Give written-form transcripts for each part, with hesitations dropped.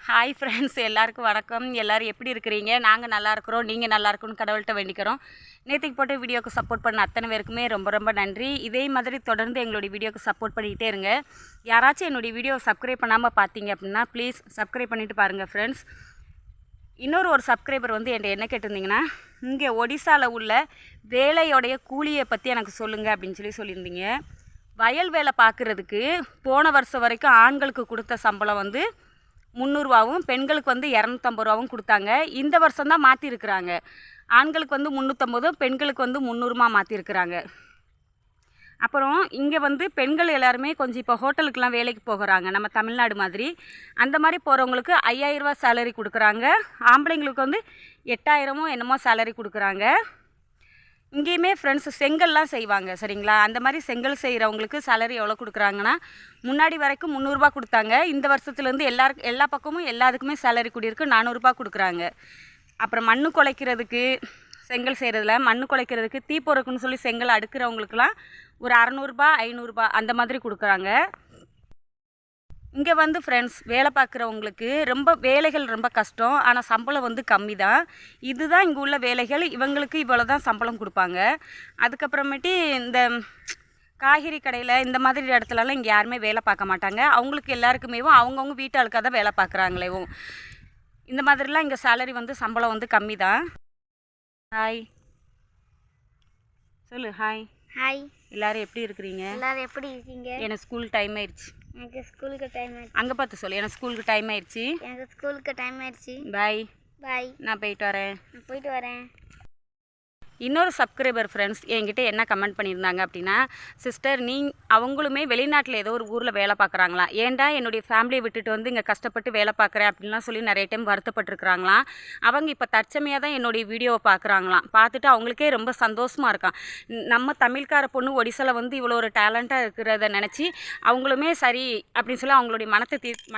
Hi friends, எல்லாருக்கும் வணக்கம். எல்லோரும் எப்படி இருக்கிறீங்க? நாங்கள் நல்லா இருக்கிறோம். நீங்கள் நல்லா இருக்கணும்னு கடவுள்கிட்ட வேண்டிக்கிறோம். நேற்றுக்கு போட்ட வீடியோக்கு சப்போர்ட் பண்ண அத்தனை பேருக்குமே ரொம்ப ரொம்ப நன்றி. இதே மாதிரி தொடர்ந்து எங்களுடைய வீடியோக்கு சப்போர்ட் பண்ணிக்கிட்டே இருங்க. யாராச்சும் என்னுடைய வீடியோ சப்ஸ்கிரைப் பண்ணாமல் பார்த்தீங்க அப்படின்னா ப்ளீஸ் சப்ஸ்கிரைப் பண்ணிவிட்டு பாருங்கள் ஃப்ரெண்ட்ஸ். ஒரு சப்ஸ்கிரைபர் வந்து என்கிட்ட என்ன கேட்டிருந்தீங்கன்னா, இங்கே ஒடிசாவில் உள்ள வேலையோடைய கூலியை பற்றி எனக்கு சொல்லுங்கள் அப்படின்னு சொல்லியிருந்தீங்க. வயல் வேலை பார்க்குறதுக்கு போன வருஷம் வரைக்கும் ஆண்களுக்கு கொடுத்த சம்பளம் வந்து 300 பெண்களுக்கு வந்து 250 கொடுத்தாங்க. இந்த வருஷம் தான் மாற்றிருக்கிறாங்க. ஆண்களுக்கு வந்து 350, பெண்களுக்கு வந்து 300 மாற்றிருக்கிறாங்க. அப்புறம் இங்கே வந்து பெண்கள் எல்லாருமே கொஞ்சம் இப்போ ஹோட்டலுக்கெலாம் வேலைக்கு போகிறாங்க, நம்ம தமிழ்நாடு மாதிரி. அந்த மாதிரி போகிறவங்களுக்கு 5000 ரூபா சேலரி கொடுக்குறாங்க. ஆம்பளைங்களுக்கு வந்து 8000 என்னமோ சேலரி கொடுக்குறாங்க. இங்கேயுமே ஃப்ரெண்ட்ஸ் செங்கல்லாம் செய்வாங்க சரிங்களா. அந்த மாதிரி செங்கல் செய்கிறவங்களுக்கு சேலரி எவ்வளோ கொடுக்குறாங்கன்னா, முன்னாடி வரைக்கும் 300 கொடுத்தாங்க. இந்த வருஷத்துலேருந்து எல்லா பக்கமும் எல்லாத்துக்குமே சேலரி கூடியிருக்கு, 400 கொடுக்குறாங்க. அப்புறம் மண் குலைக்கிறதுக்கு, செங்கல் செய்கிறதுல மண் குலைக்கிறதுக்கு, தீ பொறுக்குன்னு சொல்லி செங்கல் அடுக்கிறவங்களுக்குலாம் ஒரு 600, 500 அந்த மாதிரி கொடுக்குறாங்க. இங்கே வந்து ஃப்ரெண்ட்ஸ் வேலை பார்க்குறவங்களுக்கு வேலைகள் ரொம்ப கஷ்டம், ஆனால் சம்பளம் வந்து கம்மி தான். இதுதான் இங்கே உள்ள வேலைகள். இவங்களுக்கு இவ்வளோ தான் சம்பளம் கொடுப்பாங்க. அதுக்கப்புறமேட்டு இந்த காய்கறி கடையில் இந்த மாதிரி இடத்துலலாம் இங்கே யாருமே வேலை பார்க்க மாட்டாங்க. அவங்களுக்கு எல்லாருக்குமேவும் அவங்கவுங்க வீட்டு ஆளுக்காக தான் வேலை பார்க்குறாங்களேவும். இந்த மாதிரிலாம் இங்கே சேலரி வந்து சம்பளம் வந்து கம்மி தான். ஹாய் சொல்லு. Hi hi. எல்லோரும் எப்படி இருக்கிறீங்க? எல்லோரும் எப்படி இருக்கீங்க? எனக்கு ஸ்கூல் டைம் ஆயிடுச்சு. எனக்கு ஸ்கூலுக்கு டைம் ஆயிடுச்சு. அங்கே பார்த்து சொல்லு. எனக்கு ஸ்கூலுக்கு டைம் ஆயிடுச்சு. எனக்கு ஸ்கூலுக்கு டைம் ஆயிடுச்சு. பாய். பாய். நான் போயிட்டு வரேன். இன்னொரு சப்ஸ்கிரைபர் ஃப்ரெண்ட்ஸ் என்கிட்ட என்ன கமெண்ட் பண்ணியிருந்தாங்க அப்படின்னா, சிஸ்டர் அவங்களுமே வெளிநாட்டில் ஏதோ ஒரு ஊரில் வேலை பார்க்குறாங்களாம். ஏன்டா என்னுடைய ஃபேமிலியை விட்டுட்டு வந்து இங்கே கஷ்டப்பட்டு வேலை பார்க்குறேன் அப்படின்லாம் சொல்லி நிறைய டைம் வருத்தப்பட்டுருக்குறாங்களாம். அவங்க இப்போ தற்சமையாக தான் என்னுடைய வீடியோவை பார்க்குறாங்களாம். பார்த்துட்டு அவங்களுக்கே ரொம்ப சந்தோஷமாக இருக்கான். நம்ம தமிழ்கார பொண்ணு ஒடிசாவில் வந்து இவ்வளோ ஒரு டேலண்ட்டாக இருக்கிறத நினச்சி அவங்களுமே சரி அப்படின்னு சொல்லி அவங்களுடைய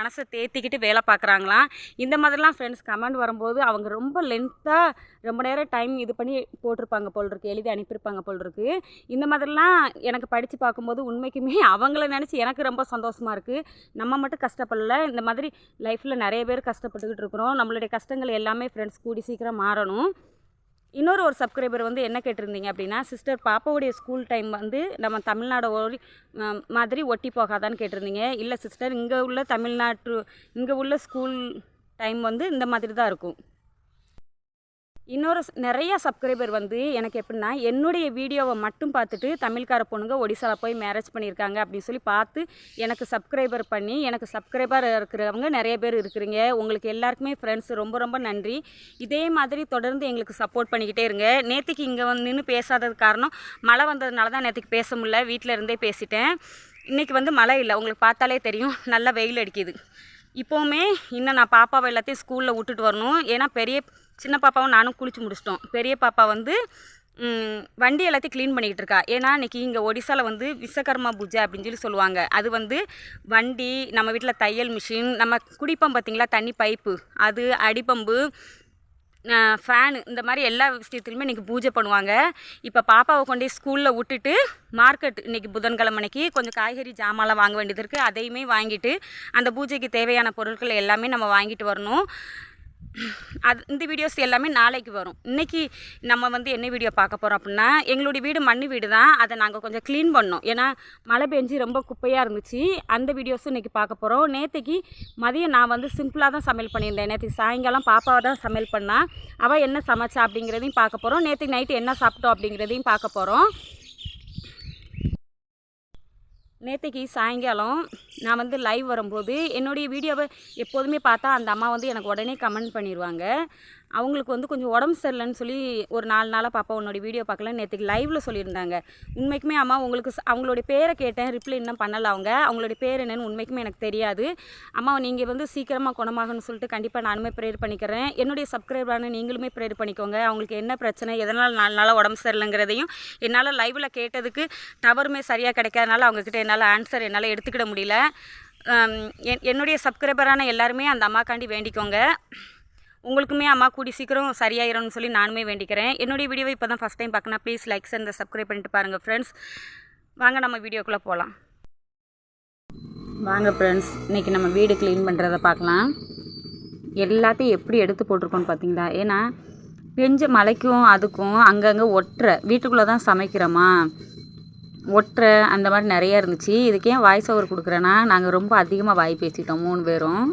மனசை தேர்த்திக்கிட்டு வேலை பார்க்குறாங்களாம். இந்த மாதிரிலாம் ஃப்ரெண்ட்ஸ் கமெண்ட் வரும்போது அவங்க ரொம்ப லென்த்தாக ரொம்ப நேரம் டைம் இது பண்ணி போட்டிருப்பாங்க போல் இருக்குது, எழுதி அனுப்பியிருப்பாங்க போல் இருக்குது. இந்த மாதிரிலாம் எனக்கு படித்து பார்க்கும்போது உண்மைக்குமே அவங்கள நினச்சி எனக்கு ரொம்ப சந்தோஷமாக இருக்குது. நம்ம மட்டும் கஷ்டப்படல, இந்த மாதிரி லைஃப்பில் நிறைய பேர் கஷ்டப்பட்டுக்கிட்டு இருக்கிறோம். நம்மளுடைய கஷ்டங்கள் எல்லாமே ஃப்ரெண்ட்ஸ் கூடி சீக்கிரம் மாறணும். ஒரு சப்ஸ்கிரைபர் வந்து என்ன கேட்டிருந்தீங்க அப்படின்னா, சிஸ்டர் பாப்பாவுடைய ஸ்கூல் டைம் வந்து நம்ம தமிழ்நாடு மாதிரி ஒட்டி போகாதான்னு கேட்டிருந்தீங்க. இல்லை சிஸ்டர், இங்கே உள்ள ஸ்கூல் டைம் வந்து இந்த மாதிரி தான் இருக்கும். நிறைய சப்ஸ்கிரைபர் வந்து எனக்கு எப்படின்னா, என்னுடைய வீடியோவை மட்டும் பார்த்துட்டு தமிழ்கார பொண்ணுங்க ஒடிசாவில் போய் மேரேஜ் பண்ணியிருக்காங்க அப்படின்னு சொல்லி பார்த்து எனக்கு சப்ஸ்கிரைபர் பண்ணி எனக்கு சப்ஸ்கிரைபர் இருக்கிறவங்க நிறைய பேர் இருக்கிறீங்க. உங்களுக்கு எல்லாருக்குமே ஃப்ரெண்ட்ஸ் ரொம்ப ரொம்ப நன்றி. இதே மாதிரி தொடர்ந்து எங்களுக்கு சப்போர்ட் பண்ணிக்கிட்டே இருங்க. நேற்றுக்கு இங்கே வந்து நின்று பேசாதது காரணம் மழை வந்ததுனால தான் நேற்றுக்கு பேச முடியல, வீட்டில் இருந்தே பேசிட்டேன். இன்றைக்கி வந்து மழை இல்லை, உங்களுக்கு பார்த்தாலே தெரியும், நல்லா வெயில் அடிக்குது. இப்போவுமே இன்னும் நான் பாப்பாவை எல்லாத்தையும் ஸ்கூலில் விட்டுட்டு வரணும். ஏன்னா சின்ன பாப்பாவும் நானும் குளிச்சு முடிச்சிட்டோம். பெரிய பாப்பா வந்து வண்டி எல்லாத்தையும் க்ளீன் பண்ணிக்கிட்டு இருக்கா. ஏன்னா இன்றைக்கி இங்கே ஒடிசாவில் வந்து விஸ்வகர்மா பூஜை அப்படின்னு சொல்லுவாங்க. அது வந்து வண்டி, நம்ம வீட்டில் தையல் மிஷின், நம்ம குடிப்போம் பார்த்திங்களா தண்ணி பைப்பு, அது அடிப்பம்பு, ஃபேனு, இந்த மாதிரி எல்லா விஷயத்துலையுமே இன்றைக்கி பூஜை பண்ணுவாங்க. இப்போ பாப்பாவை கொண்டு ஸ்கூலில் விட்டுட்டு மார்க்கெட் இன்றைக்கி புதன்கிழமைக்கு கொஞ்சம் காய்கறி ஜாமான்லாம் வாங்க வேண்டியது இருக்குது. அதையுமே வாங்கிட்டு அந்த பூஜைக்கு தேவையான பொருட்கள் எல்லாமே நம்ம வாங்கிட்டு வரணும். இந்த வீடியோஸ் எல்லாமே நாளைக்கு வரும். இன்றைக்கி நம்ம வந்து என்ன வீடியோ பார்க்க போகிறோம் அப்படின்னா, எங்களுடைய வீடு மண் வீடு தான், அதை நாங்கள் கொஞ்சம் க்ளீன் பண்ணோம். ஏன்னா மழை பெஞ்சு ரொம்ப குப்பையாக இருந்துச்சு. அந்த வீடியோஸும் இன்றைக்கி பார்க்க போகிறோம். நேற்றுக்கு மதியம் நான் வந்து சிம்பிளாக தான் சமையல் பண்ணியிருந்தேன். நேற்றுக்கு சாயங்காலம் பாப்பாவை தான் சமையல் பண்ணால் அவள் என்ன சமைச்சா அப்படிங்கிறதையும் பார்க்க போகிறோம். நேற்றுக்கு நைட்டு என்ன சாப்பிட்டோம் அப்படிங்கிறதையும் பார்க்க போகிறோம். நேற்றுக்கு சாயங்காலம் நான் வந்து லைவ் வரும்போது என்னுடைய வீடியோவை எப்போதுமே பார்த்தா அந்த அம்மா வந்து எனக்கு உடனே கமெண்ட் பண்ணிடுவாங்க. அவங்களுக்கு வந்து கொஞ்சம் உடம்பு சரியில்லைன்னு சொல்லி ஒரு 4 நாளாக பாப்பா உன்னோட வீடியோ பார்க்கல நேற்றுக்கு லைவில் சொல்லியிருந்தாங்க. உண்மைக்குமே அம்மா அவங்களுடைய பேரை கேட்டேன், ரிப்ளை இன்னும் பண்ணலை. அவங்களுடைய பேர் என்னென்னு உண்மைக்குமே எனக்கு தெரியாது. அம்மா நீங்கள் வந்து சீக்கிரமாக குணமாகணும்னு சொல்லிட்டு கண்டிப்பாக நானுமே ப்ரேயர் பண்ணிக்கிறேன். என்னுடைய சப்ஸ்கிரைபரான நீங்களுமே ப்ரேயர் பண்ணிக்கோங்க. அவங்களுக்கு என்ன பிரச்சனை, எதனால் 4 நாளாக உடம்பு சரியில்லைங்கிறதையும் என்னால் லைவில் கேட்டதுக்கு டவருமே சரியாக கிடைக்காதனால அவங்கக்கிட்ட என்னால் ஆன்சர் என்னால் எடுத்துக்கிட முடியல. என்னுடைய சப்ஸ்கிரைபரான எல்லாருமே அந்த அம்மாக்காண்டி வேண்டிக்கோங்க. உங்களுக்குமே அம்மா கூடி சீக்கிரம் சரியாயிரும்னு சொல்லி நானுமே வேண்டிக்கிறேன். என்னுடைய வீடியோவை இப்போ தான் ஃபஸ்ட் டைம் பார்க்கணும், ப்ளீஸ் லைக்ஸ் அண்ட் சப்ஸ்கிரைப் பண்ணிட்டு பாருங்கள் ஃப்ரெண்ட்ஸ். வாங்க நம்ம வீடியோக்குள்ளே போகலாம். வாங்க ஃப்ரெண்ட்ஸ், இன்றைக்கி நம்ம வீடு க்ளீன் பண்ணுறதை பார்க்கலாம். எல்லாத்தையும் எப்படி எடுத்து போட்டிருக்கோன்னு பார்த்தீங்களா? ஏன்னா பெஞ்ச மழைக்கும் அதுக்கும் அங்கங்கே ஒட்டுற வீட்டுக்குள்ளே தான் சமைக்கிறோமா, ஒட்டுற அந்த மாதிரி நிறையா இருந்துச்சு. இதுக்கு ஏன் வாய்ஸ் ஓவர் கொடுக்குறேன்னா, நாங்கள் ரொம்ப அதிகமாக வாய் பேசிட்டோம் 3 பேரும்.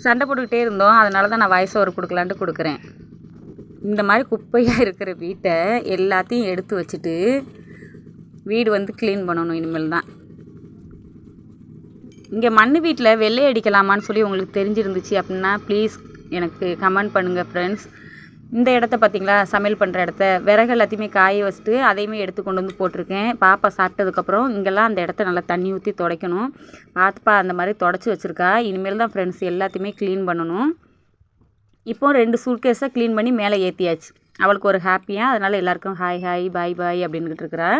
சண்டை போட்டுக்கிட்டே இருந்தோம். அதனால தான் நான் வாய்ஸ் ஓவர் கொடுக்கலான்ட்டு கொடுக்குறேன். இந்த மாதிரி குப்பையாக இருக்கிற வீட்டை எல்லாத்தையும் எடுத்து வச்சுட்டு வீடு வந்து க்ளீன் பண்ணணும் இனிமேல் தான். இங்கே மண் வீட்டில் வெள்ளை அடிக்கலாமான்னு சொல்லி உங்களுக்கு தெரிஞ்சிருந்துச்சு அப்படின்னா ப்ளீஸ் எனக்கு கமெண்ட் பண்ணுங்கள் ஃப்ரெண்ட்ஸ். இந்த இடத்த பார்த்தீங்களா, சமையல் பண்ணுற இடத்த விறகு எல்லாத்தையுமே காய வச்சுட்டு அதையுமே எடுத்து கொண்டு வந்து போட்டிருக்கேன். பாப்பா சாப்பிட்டதுக்கப்புறம் இங்கெல்லாம் அந்த இடத்த நல்லா தண்ணி ஊற்றி துடைக்கணும். பார்த்துப்பா அந்த மாதிரி தொடச்சி வச்சுருக்கா. இனிமேல் தான் ஃப்ரெண்ட்ஸ் எல்லாத்தையுமே க்ளீன் பண்ணணும். இப்போது 2 சூட்கேஸை க்ளீன் பண்ணி மேலே ஏற்றியாச்சு. அவளுக்கு ஒரு ஹாப்பியாக, அதனால் எல்லாருக்கும் ஹாய் ஹாய் பாய் பாய் அப்படின்னுக்கிட்டு இருக்கிறா.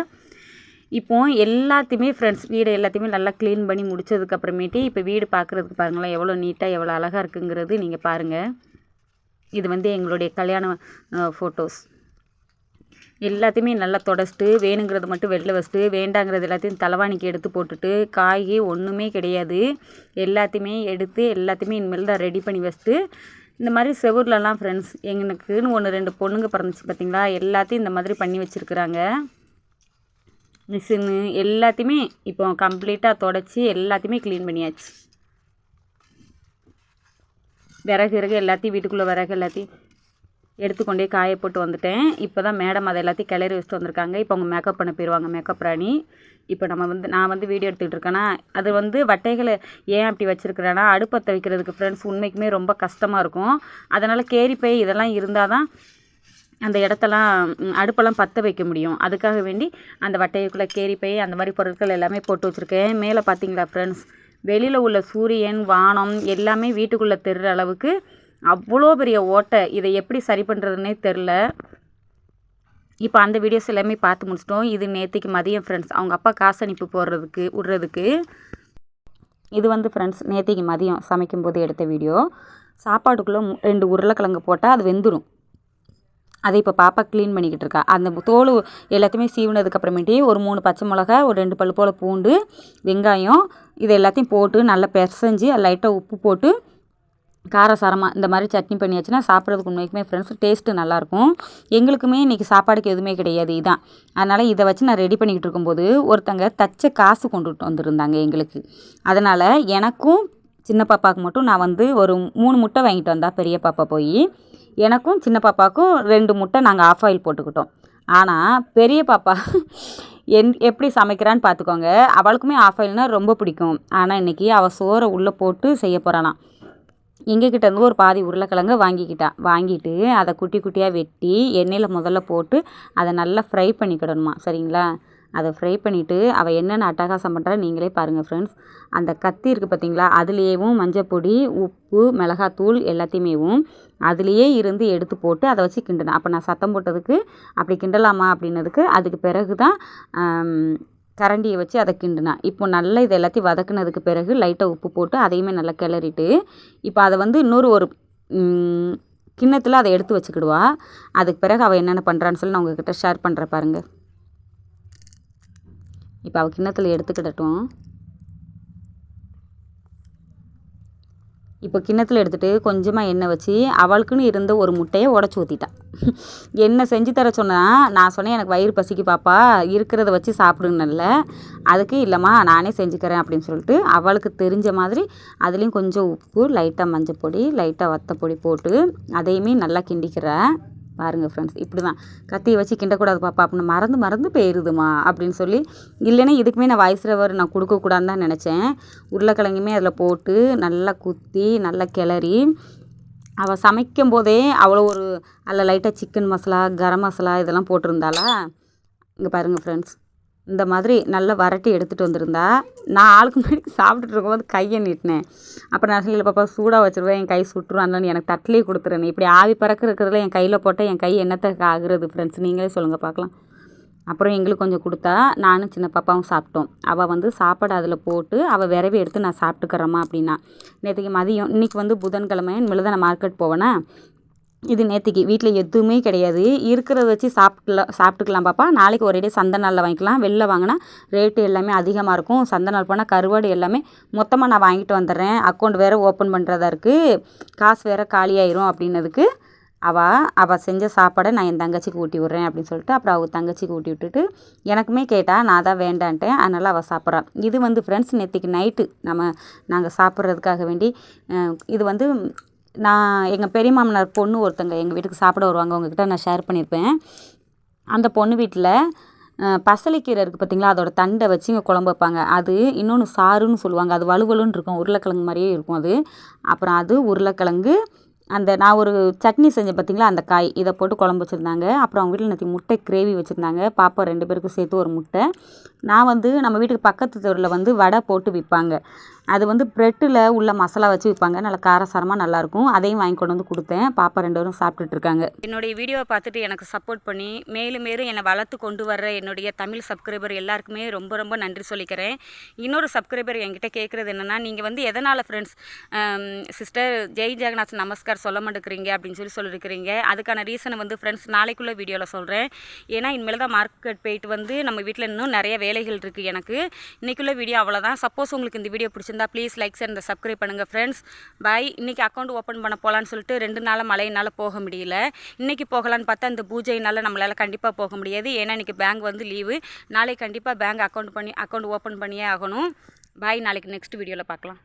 இப்போது எல்லாத்தையுமே ஃப்ரெண்ட்ஸ் வீடு எல்லாத்தையுமே நல்லா க்ளீன் பண்ணி முடித்ததுக்கப்புறமேட்டு இப்போ வீடு பார்க்குறதுக்கு பாருங்களேன் எவ்வளோ நீட்டாக எவ்வளோ அழகாக இருக்குங்கிறது நீங்கள் பாருங்கள். இது வந்து எங்களுடைய கல்யாண ஃபோட்டோஸ். எல்லாத்தையுமே நல்லா தொடச்சிட்டு வேணுங்கிறது மட்டும் வெளில வச்சுட்டு வேண்டாங்கிறது எல்லாத்தையும் தலைவாணிக்கு எடுத்து போட்டுட்டு காய் ஒன்றுமே கிடையாது எல்லாத்தையுமே எடுத்து எல்லாத்தையுமே இனிமேல் தான் ரெடி பண்ணி வச்சுட்டு இந்த மாதிரி செவுர்லலாம் ஃப்ரெண்ட்ஸ் எங்களுக்குன்னு 1-2 பொண்ணுங்க பிறந்துச்சு பார்த்தீங்களா, எல்லாத்தையும் இந்த மாதிரி பண்ணி வச்சுருக்குறாங்க. மிஷினு எல்லாத்தையுமே இப்போ கம்ப்ளீட்டாக தொடச்சி எல்லாத்தையுமே க்ளீன் பண்ணியாச்சு. விறகு எல்லாத்தையும் வீட்டுக்குள்ளே விறகு எல்லாத்தையும் எடுத்துக்கொண்டே காய போட்டு வந்துட்டேன். இப்போ தான் மேடம் அதை எல்லாத்தையும் கிளறி வச்சுட்டு வந்திருக்காங்க. இப்போ அவங்க மேக்கப் பண்ண போயிடுவாங்க, மேக்கப் ராணி. இப்போ நான் வந்து வீடியோ எடுத்துக்கிட்டு இருக்கேன்னா அது வந்து வட்டைகளை ஏன் அப்படி வச்சுருக்கிறேன்னா அடுப்பத்தை வைக்கிறதுக்கு ஃப்ரெண்ட்ஸ் உண்மைக்குமே ரொம்ப கஷ்டமாக இருக்கும். அதனால் கேரிப்பை இதெல்லாம் இருந்தால் தான் அந்த இடத்தெல்லாம் அடுப்பெல்லாம் பற்ற வைக்க முடியும். அதுக்காக வேண்டி அந்த வட்டைக்குள்ளே கேரிப்பை அந்த மாதிரி பொருட்கள் எல்லாமே போட்டு வச்சுருக்கேன். மேலே பார்த்தீங்களா ஃப்ரெண்ட்ஸ், வெளியில் உள்ள சூரியன் வானம் எல்லாமே வீட்டுக்குள்ளே தெரிகிற அளவுக்கு அவ்வளோ பெரிய ஓட்டை. இதை எப்படி சரி பண்ணுறதுனே தெரில. இப்போ அந்த வீடியோஸ் எல்லாமே பார்த்து முடிச்சிட்டோம். இது நேற்றுக்கு மதியம் ஃப்ரெண்ட்ஸ் அவங்க அப்பா காசு அனுப்பி விட்றதுக்கு. இது வந்து ஃப்ரெண்ட்ஸ் நேற்றுக்கு மதியம் சமைக்கும்போது எடுத்த வீடியோ. சாப்பாட்டுக்குள்ளே 2 உருளைக்கிழங்கு போட்டால் அது வெந்துடும். அதை இப்போ பாப்பா க்ளீன் பண்ணிக்கிட்டு இருக்கா. அந்த தோல் எல்லாத்தையுமே சீவினதுக்கப்புறமேட்டு ஒரு 3 பச்சை மிளகா, ஒரு 2 பல் போல் பூண்டு, வெங்காயம் இது எல்லாத்தையும் போட்டு நல்லா பிசைஞ்சு லைட்டாக உப்பு போட்டு காரசாரமாக இந்த மாதிரி சட்னி பண்ணியாச்சுன்னா சாப்பிட்றதுக்கு உண்மைக்குமே ஃப்ரெண்ட்ஸ் டேஸ்ட்டு நல்லாயிருக்கும். எங்களுக்குமே இன்றைக்கி சாப்பாடுக்கு எதுவுமே கிடையாது இதான். அதனால் இதை வச்சு நான் ரெடி பண்ணிக்கிட்டு இருக்கும்போது ஒருத்தங்க தச்ச காசு கொண்டுட்டு வந்திருந்தாங்க எங்களுக்கு. அதனால் எனக்கும் சின்ன பாப்பாவுக்கு மட்டும் நான் வந்து ஒரு 3 முட்டை வாங்கிட்டு வந்தா பெரிய பாப்பா போய். எனக்கும் சின்ன பாப்பாவுக்கும் 2 முட்டை நாங்கள் ஆஃப் ஆயில் போட்டுக்கிட்டோம். ஆனால் பெரிய பாப்பா எப்படி சமைக்கிறான்னு பார்த்துக்கோங்க. அவளுக்குமே ஆஃப் ஆயில்னால் ரொம்ப பிடிக்கும். ஆனால் இன்றைக்கி அவள் சோறை உள்ளே போட்டு செய்ய போகிறாளாம். எங்ககிட்ட இருந்து ஒரு பாதி உருளைக்கிழங்கு வாங்கிட்டு அதை குட்டி குட்டியாக வெட்டி எண்ணெயில் முதல்ல போட்டு அதை நல்லா ஃப்ரை பண்ணிக்கிடணுமா, சரிங்களா? அதை ஃப்ரை பண்ணிவிட்டு அவள் என்னென்ன அட்டகாசம் பண்ணுறா நீங்களே பாருங்கள் ஃப்ரெண்ட்ஸ். அந்த கத்தி இருக்குது பார்த்தீங்களா, அதுலேயும் மஞ்சப்பொடி, உப்பு, மிளகாத்தூள் எல்லாத்தையுமேவும் அதுலேயே இருந்து எடுத்து போட்டு அதை வச்சு கிண்டினேன். அப்போ நான் சத்தம் போட்டதுக்கு அப்படி கிண்டலாமா அப்படின்னதுக்கு அதுக்கு பிறகு தான் கரண்டியை வச்சு அதை கிண்டினேன். இப்போ நல்லா இது எல்லாத்தையும் வதக்குனதுக்கு பிறகு லைட்டாக உப்பு போட்டு அதையுமே நல்லா கிளறிட்டு இப்போ அதை வந்து இன்னொரு ஒரு கிண்ணத்தில் அதை எடுத்து வச்சுக்கிடுவா. அதுக்கு பிறகு அவள் என்னென்ன பண்ணுறான்னு சொல்லி நான் உங்ககிட்ட ஷேர் பண்ணுறேன் பாருங்கள். இப்போ அவள் கிண்ணத்தில் எடுத்துக்கிடட்டும். இப்போ கிண்ணத்தில் எடுத்துகிட்டு கொஞ்சமாக எண்ணெய் வச்சு அவளுக்குன்னு இருந்த ஒரு முட்டையை உடச்சி ஊற்றிட்டான். என்ன செஞ்சு தர சொன்னால் நான் சொன்னேன் எனக்கு வயிறு பசிக்கு பாப்பா இருக்கிறத வச்சு சாப்பிடுங்கல்ல. அதுக்கு இல்லைம்மா நானே செஞ்சுக்கிறேன் அப்படின்னு சொல்லிட்டு அவளுக்கு தெரிஞ்ச மாதிரி அதுலேயும் கொஞ்சம் உப்பு, லைட்டாக மஞ்சப்பொடி, லைட்டாக வத்தப்பொடி போட்டு அதையுமே நல்லா கிண்டிக்கிறேன். பாருங்கள் ஃப்ரெண்ட்ஸ், இப்படி தான் கத்தியை வச்சு கிண்டக்கூடாது பாப்பா அப்படின்னு மறந்து போயிடுதுமா அப்படின்னு சொல்லி. இல்லைன்னா இதுக்குமே நான் வாய்ஸ் ஓவர் நான் கொடுக்கக்கூடாதுன்னு தான் நினச்சேன். உருளைக்கிழங்குமே அதில் போட்டு நல்லா குத்தி நல்லா கிளறி அவள் சமைக்கும் போதே அவ்வளோ ஒரு அதில் லைட்டாக சிக்கன் மசாலா, கரம் மசாலா இதெல்லாம் போட்டிருந்தாளா. இங்கே பாருங்கள் ஃப்ரெண்ட்ஸ், இந்த மாதிரி நல்லா வரட்டி எடுத்துகிட்டு வந்திருந்தா. நான் ஆளுக்கு முன்னாடி சாப்பிட்டுட்டு இருக்கும்போது கையை நீட்டினேன். அப்போ நான் சொல்லி பாப்பா சூடாக வச்சுருவேன், என் கை சுட்டுரும், அதனால எனக்கு தட்டிலே கொடுத்துருன்னு. இப்படி ஆவி பறக்கிறதுல என் கையில் போட்டால் என் கை என்னத்துக்கு ஆகுறது ஃப்ரெண்ட்ஸ், நீங்களே சொல்லுங்கள் பார்க்கலாம். அப்புறம் எங்களுக்கு கொஞ்சம் கொடுத்தா நானும் சின்ன பாப்பாவும் சாப்பிட்டோம். அவள் வந்து சாப்பாடு அதில் போட்டு அவள் விரவி எடுத்து நான் சாப்பிட்டுக்கிறேம்மா அப்படின்னா. நேற்றுக்கு மதியம் இன்றைக்கி வந்து புதன்கிழமை இனிமேல் தான் நான் மார்க்கெட் போவேனா. இது நேற்றுக்கு வீட்டில் எதுவுமே கிடையாது. இருக்கிறத வச்சு சாப்பிட்டுக்கலாம் பாப்பா. நாளைக்கு ஒரேடியே சந்தை நாளில் வாங்கிக்கலாம். வெளில வாங்கினா ரேட்டு எல்லாமே அதிகமாக இருக்கும். சந்தை நாள் போனால் கருவாடு எல்லாமே மொத்தமாக நான் வாங்கிட்டு வந்துடுறேன். அக்கௌண்ட் வேறு ஓப்பன் பண்ணுறதா இருக்குது, காசு வேறு காலியாயிரும் அப்படின்னதுக்கு அவள் செஞ்ச சாப்பாடை நான் என் தங்கச்சிக்கு ஊட்டி விட்றேன் அப்படின்னு சொல்லிட்டு அப்புறம் அவள் தங்கச்சிக்கு ஊட்டி விட்டுட்டு எனக்குமே கேட்டால் நான் தான் வேண்டான்ட்டேன். அதனால் அவள் சாப்பிட்றா. இது வந்து ஃப்ரெண்ட்ஸ் நேற்றுக்கு நைட்டு நாங்கள் சாப்பிட்றதுக்காக வேண்டி இது வந்து நான் எங்கள் பெரிய மாமனார் பொண்ணு ஒருத்தங்க எங்கள் வீட்டுக்கு சாப்பிட வருவாங்க. உங்ககிட்ட நான் ஷேர் பண்ணியிருப்பேன். அந்த பொண்ணு வீட்டில் பசலைக்கீரை இருக்குது பார்த்திங்களா, அதோட தண்டை வச்சு இங்கே குழம்பு வைப்பாங்க. அது இன்னொன்று சாறுன்னு சொல்லுவாங்க. அது வலுவலுன்னு இருக்கும், உருளைக்கிழங்கு மாதிரியே இருக்கும் அது. அப்புறம் அது உருளைக்கிழங்கு நான் ஒரு சட்னி செஞ்சேன் பார்த்திங்களா, அந்த காய் இதை போட்டு குழம்பு வச்சுருந்தாங்க. அப்புறம் அவங்க வீட்டில் நேற்று முட்டை கிரேவி வச்சுருந்தாங்க. பாப்பா 2 பேருக்கும் சேர்த்து ஒரு முட்டை. நான் வந்து நம்ம வீட்டுக்கு பக்கத்து தெருவில் வந்து வடை போட்டு விற்பாங்க. அது வந்து ப்ரெட்டில் உள்ள மசாலா வச்சு விற்பாங்க. நல்லா காரசாரமாக நல்லாயிருக்கும். அதையும் வாங்கி கொண்டு வந்து கொடுத்தேன். பாப்பா 2 பேரும் சாப்பிட்டுட்டு இருக்காங்க. என்னுடைய வீடியோவை பார்த்துட்டு எனக்கு சப்போர்ட் பண்ணி மேலும் மேலும் என்னை வளர்த்து கொண்டு வர்ற என்னுடைய தமிழ் சப்ஸ்கிரைபர் எல்லாருக்குமே ரொம்ப ரொம்ப நன்றி சொல்லிக்கிறேன். இன்னொரு சப்ஸ்கிரைபர் என்கிட்ட கேட்குறது என்னென்னா, நீங்கள் வந்து எதனால் ஃப்ரெண்ட்ஸ் சிஸ்டர் ஜெய் ஜெகநாத் நமஸ்கார் சொல்ல மாட்டேங்கிறீங்க அப்படின்னு சொல்லியிருக்கிறீங்க. அதுக்கான ரீசனை வந்து ஃப்ரெண்ட்ஸ் நாளைக்குள்ளே வீடியோவில் சொல்கிறேன். ஏன்னா இனிமேல் தான் மார்க்கெட் போயிட்டு வந்து நம்ம வீட்டில் இன்னும் நிறைய வேலைகள் இருக்குது எனக்கு. இன்றைக்குள்ள வீடியோ அவ்வளோதான். சப்போஸ் உங்களுக்கு இந்த வீடியோ பிடிச்சிருந்தா ப்ளீஸ் லைக் ஷேர் இந்த சப்ஸ்கிரைப் பண்ணுங்கள் ஃப்ரெண்ட்ஸ். பாய். இன்றைக்கி அக்கௌண்ட் ஓப்பன் பண்ண போகலான்னு சொல்லிட்டு 2 நாள் மழையினால் போக முடியல. இன்றைக்கி போகலான்னு பார்த்தா இந்த பூஜையினால் நம்மளால் கண்டிப்பாக போக முடியாது. ஏன்னா இன்றைக்கி பேங்க் வந்து லீவு. நாளைக்கு கண்டிப்பாக பேங்க் அக்கௌண்ட் ஓப்பன் பண்ணியே ஆகணும். பாய். நாளைக்கு நெக்ஸ்ட் வீடியோவில் பார்க்கலாம்.